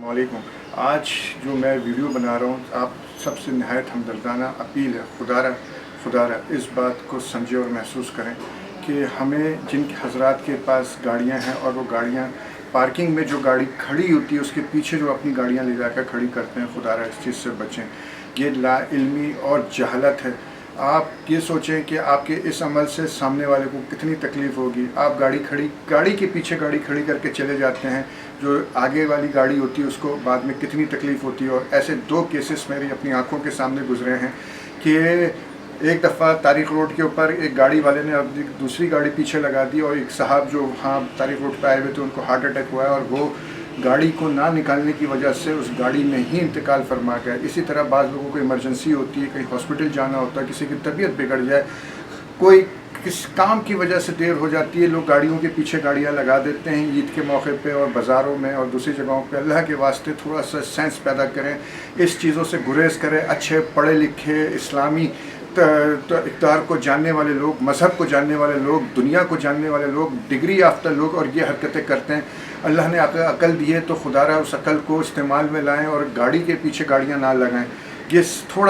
वालेकुम। आज जो मैं वीडियो बना रहा हूँ, आप सबसे नहायत हमदर्दाना अपील है, खुदारा इस बात को समझें और महसूस करें कि हमें जिन हजरात के पास गाड़ियाँ हैं और वो गाड़ियाँ पार्किंग में जो गाड़ी खड़ी होती है उसके पीछे जो अपनी गाड़ियाँ ले जाकर खड़ी करते हैं, खुदारा इस चीज़ से बचें। ये लाइल्मी और जहलत है। आप ये सोचें कि आपके इस अमल से सामने वाले को कितनी तकलीफ़ होगी। आप गाड़ी के पीछे गाड़ी खड़ी करके चले जाते हैं, जो आगे वाली गाड़ी होती है उसको बाद में कितनी तकलीफ़ होती है। और ऐसे 2 केसेस मेरी अपनी आंखों के सामने गुजरे हैं कि एक दफ़ा तारिक रोड के ऊपर एक गाड़ी वाले ने अपनी दूसरी गाड़ी पीछे लगा दी और एक साहब जो वहाँ तारिक रोड पर आए हुए थे उनको हार्ट अटैक हुआ है और वो गाड़ी को ना निकालने की वजह से उस गाड़ी में ही इंतकाल फरमा गया। इसी तरह बाज़ लोगों को इमरजेंसी होती है, कहीं हॉस्पिटल जाना होता है, किसी की तबीयत बिगड़ जाए, कोई किस काम की वजह से देर हो जाती है, लोग गाड़ियों के पीछे गाड़ियां लगा देते हैं ईद के मौके पे और बाज़ारों में और दूसरी जगहों पे। अल्लाह के वास्ते थोड़ा सा सेंस पैदा करें, इस चीज़ों से गुरेज करें। अच्छे पढ़े लिखे इस्लामी इक़्तिदार को जानने वाले लोग, मज़हब को जानने वाले लोग, दुनिया को जानने वाले लोग, डिग्री याफ्ता लोग और ये हरकतें करते हैं। अल्लाह ने अकल दी है तो खुदारा उस अकल को इस्तेमाल में लाएं और गाड़ी के पीछे गाड़ियाँ ना लगाएं। ये थोड़ा